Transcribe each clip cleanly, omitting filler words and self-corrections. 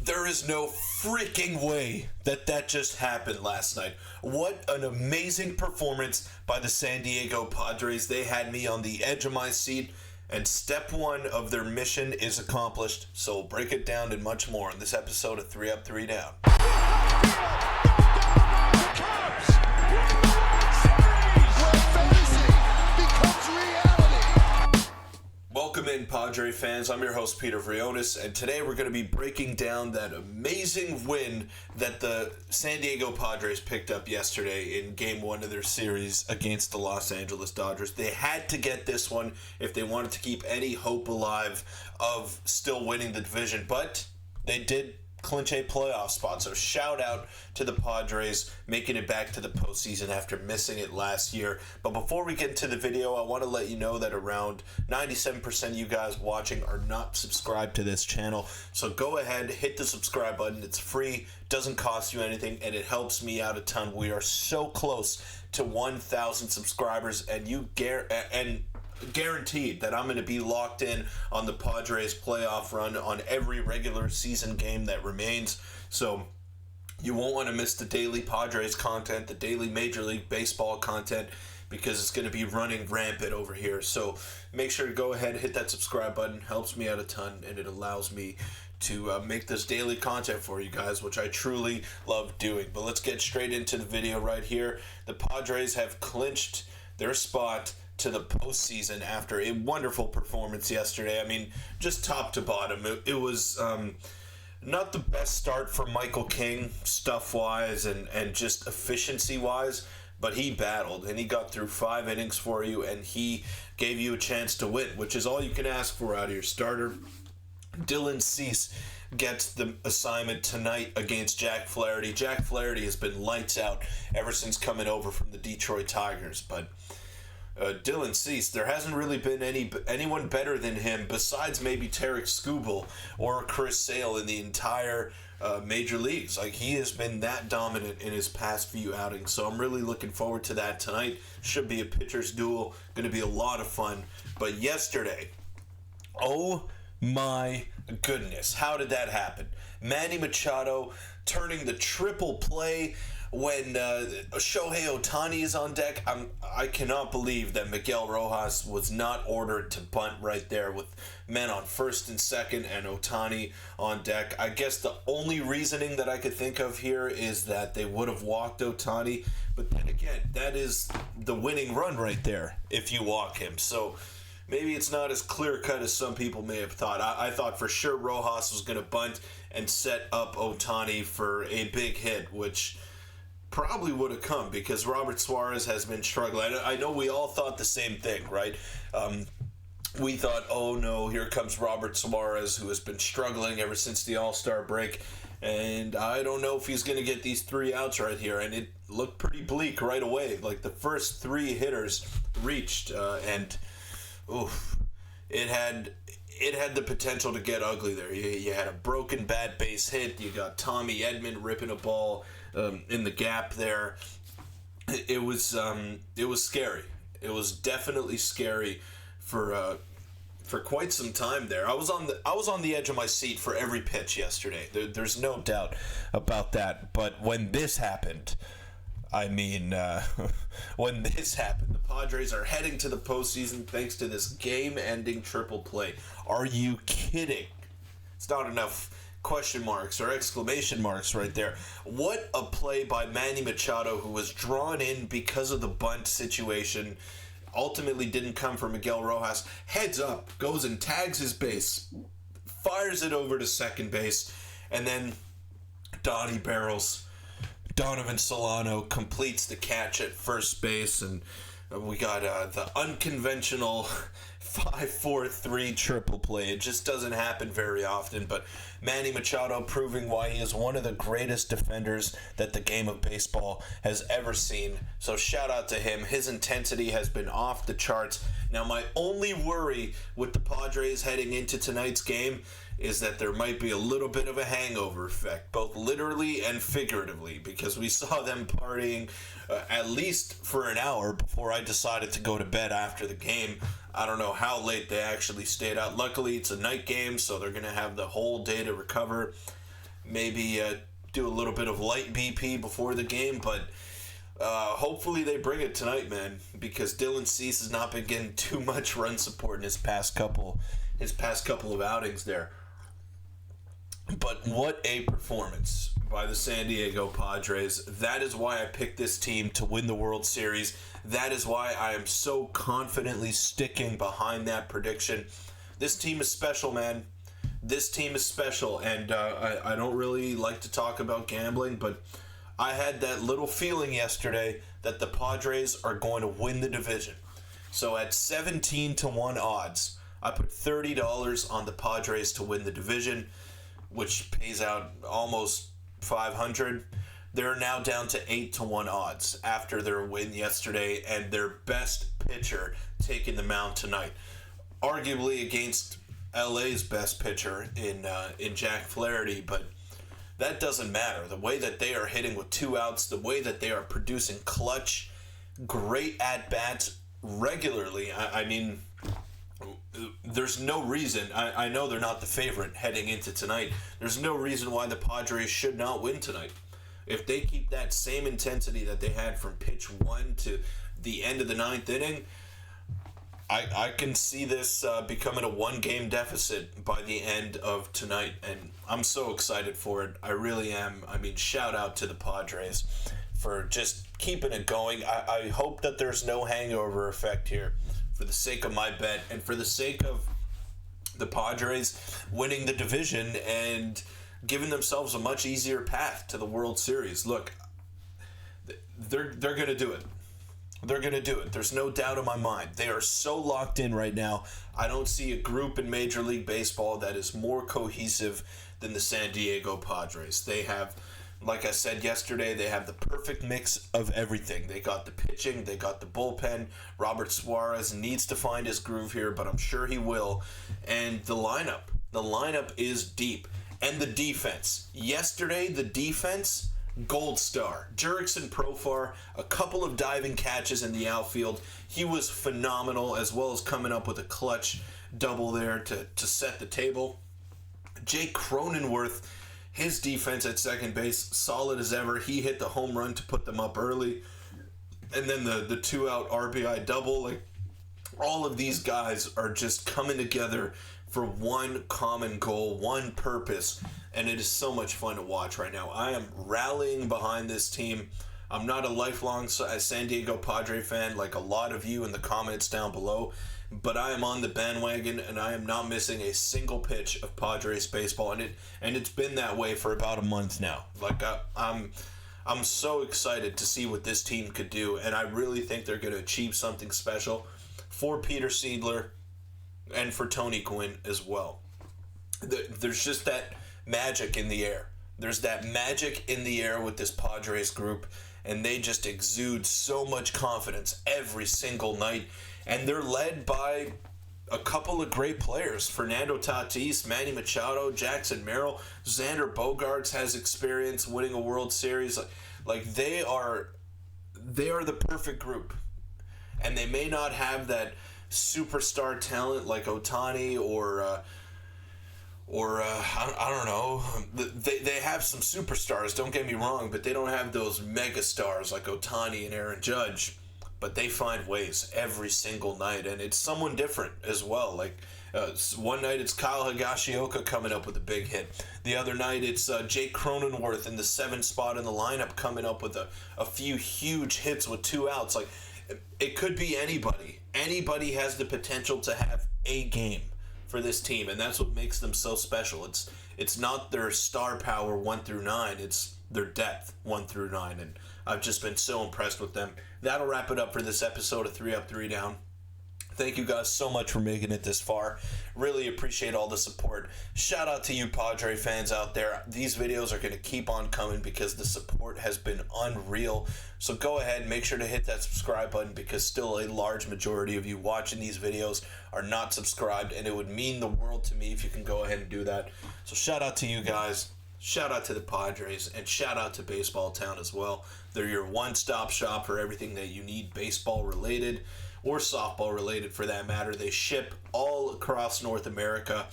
There is no freaking way that just happened last night. What an amazing performance by the San Diego Padres. They had me on the edge of my seat, and step one of their mission is accomplished. So we'll break it down and much more in this episode of 3 Up, 3 Down. Welcome in, Padre fans. I'm your host, Peter Vryonis, and today we're going to be breaking down that amazing win that the San Diego Padres picked up yesterday in Game 1 of their series against the Los Angeles Dodgers. They had to get this one if they wanted to keep any hope alive of still winning the division, but they did clinch a playoff spot. So shout out to the Padres making it back to the postseason after missing it last year. But before we get into the video, I want to let you know that around 97% of you guys watching are not subscribed to this channel. So go ahead, hit the subscribe button. It's free, doesn't cost you anything, and it helps me out a ton. We are so close to 1,000 subscribers, and guaranteed that I'm going to be locked in on the Padres playoff run on every regular season game that remains. So you won't want to miss the daily Padres content, the daily Major League Baseball content, because it's going to be running rampant over here. So make sure to go ahead and hit that subscribe button. Helps me out a ton, and it allows me to make this daily content for you guys, which I truly love doing. But let's get straight into the video right here. The Padres have clinched their spot to the postseason after a wonderful performance yesterday. I mean, just top to bottom, it was not the best start for Michael King, stuff-wise and just efficiency-wise, but he battled, and he got through 5 innings for you, and he gave you a chance to win, which is all you can ask for out of your starter. Dylan Cease gets the assignment tonight against Jack Flaherty. Jack Flaherty has been lights out ever since coming over from the Detroit Tigers, but Dylan Cease, there hasn't really been anyone better than him besides maybe Tarek Skubal or Chris Sale in the entire major leagues. Like, he has been that dominant in his past few outings, so I'm really looking forward to that tonight. Should be a pitcher's duel, going to be a lot of fun. But yesterday, oh my goodness, how did that happen? Manny Machado turning the triple play when Shohei Ohtani is on deck. I cannot believe that Miguel Rojas was not ordered to bunt right there with men on first and second and Ohtani on deck. I guess the only reasoning that I could think of here is that they would have walked Ohtani, but then again, that is the winning run right there if you walk him. So maybe it's not as clear-cut as some people may have thought. I thought for sure Rojas was going to bunt and set up Ohtani for a big hit, which probably would have come because Robert Suarez has been struggling. I know we all thought the same thing, right? We thought, oh no, here comes Robert Suarez, who has been struggling ever since the All-Star break, and I don't know if he's going to get these 3 outs right here. And it looked pretty bleak right away. Like, the first 3 hitters reached, and oof, it had the potential to get ugly there. You had a broken bat base hit. You got Tommy Edman ripping a ball in the gap there. It was scary. It was definitely scary for quite some time there. I was on the edge of my seat for every pitch yesterday. There's no doubt about that. But when this happened, when this happened, the Padres are heading to the postseason thanks to this game-ending triple play. Are you kidding? It's not enough question marks or exclamation marks right there. What a play by Manny Machado, who was drawn in because of the bunt situation. Ultimately didn't come from Miguel Rojas. Heads up, goes and tags his base, fires it over to second base, and then Donovan Solano completes the catch at first base, and we got the unconventional 5-4-3 triple play. It just doesn't happen very often, but Manny Machado proving why he is one of the greatest defenders that the game of baseball has ever seen. So shout out to him. His intensity has been off the charts. Now, my only worry with the Padres heading into tonight's game is that there might be a little bit of a hangover effect, both literally and figuratively, because we saw them partying at least for an hour before I decided to go to bed after the game. I don't know how late they actually stayed out. Luckily, it's a night game, so they're going to have the whole day to recover. maybe do a little bit of light BP before the game, but hopefully they bring it tonight, man, because Dylan Cease has not been getting too much run support in his past couple of outings there. But what a performance by the San Diego Padres. That is why I picked this team to win the World Series. That is why I am so confidently sticking behind that prediction. This team is special, man. This team is special, and I don't really like to talk about gambling, but I had that little feeling yesterday that the Padres are going to win the division. So at 17-1 odds, I put $30 on the Padres to win the division, which pays out almost $500. They're now down to 8-1 odds after their win yesterday and their best pitcher taking the mound tonight, arguably against LA's best pitcher in Jack Flaherty, but that doesn't matter. The way that they are hitting with 2 outs, the way that they are producing clutch, great at-bats regularly. I mean, there's no reason. I know they're not the favorite heading into tonight. There's no reason why the Padres should not win tonight. If they keep that same intensity that they had from pitch 1 to the end of the 9th inning, I can see this becoming a 1-game deficit by the end of tonight, and I'm so excited for it. I really am. I mean, shout out to the Padres for just keeping it going. I hope that there's no hangover effect here for the sake of my bet and for the sake of the Padres winning the division and giving themselves a much easier path to the World Series. Look, they're going to do it. They're going to do it. There's no doubt in my mind. They are so locked in right now. I don't see a group in Major League Baseball that is more cohesive than the San Diego Padres. They have, like I said yesterday, they have the perfect mix of everything. They got the pitching, they got the bullpen. Robert Suarez needs to find his groove here, but I'm sure he will. And the lineup is deep. And the defense. Yesterday, the defense, gold star. Jurickson Profar, a couple of diving catches in the outfield. He was phenomenal, as well as coming up with a clutch double there to set the table. Jake Cronenworth, his defense at second base, solid as ever. He hit the home run to put them up early. And then the 2-out RBI double. Like, all of these guys are just coming together for one common goal, one purpose, and it is so much fun to watch right now. I am rallying behind this team. I'm not a lifelong San Diego Padre fan like a lot of you in the comments down below, but I am on the bandwagon, and I am not missing a single pitch of Padres baseball, and it's been that way for about a month now. Like, I'm so excited to see what this team could do, and I really think they're going to achieve something special for Peter Seidler and for Tony Gwynn as well. There's just that magic in the air. There's that magic in the air with this Padres group, and they just exude so much confidence every single night. And they're led by a couple of great players. Fernando Tatis, Manny Machado, Jackson Merrill, Xander Bogaerts has experience winning a World Series. Like they are the perfect group. And they may not have that superstar talent like Ohtani or I don't know. They have some superstars, don't get me wrong, but they don't have those mega stars like Ohtani and Aaron Judge. But they find ways every single night, and it's someone different as well. Like one night it's Kyle Higashioka coming up with a big hit. The other night it's Jake Cronenworth in the 7th spot in the lineup coming up with a few huge hits with 2 outs. Like, it could be anybody. Anybody has the potential to have a game for this team, and that's what makes them so special. It's not their star power 1 through 9, it's their depth 1 through 9, and I've just been so impressed with them. That'll wrap it up for this episode of 3 Up, 3 Down. Thank you guys so much for making it this far. Really appreciate all the support. Shout out to you Padre fans out there. These videos are going to keep on coming because the support has been unreal. So go ahead and make sure to hit that subscribe button, because still a large majority of you watching these videos are not subscribed, and it would mean the world to me if you can go ahead and do that. So shout out to you guys. Shout out to the Padres, and shout out to Baseball Town as well. They're your one-stop shop for everything that you need baseball related or softball related for that matter. They ship all across North America,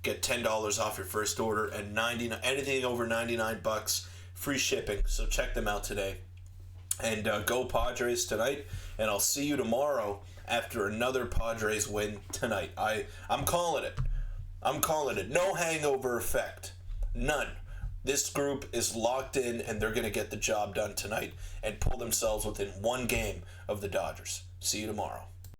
get $10 off your first order, and anything over $99, free shipping. So check them out today. And go Padres tonight, and I'll see you tomorrow after another Padres win tonight. I'm calling it. I'm calling it. No hangover effect. None. This group is locked in, and they're going to get the job done tonight and pull themselves within one game of the Dodgers. See you tomorrow.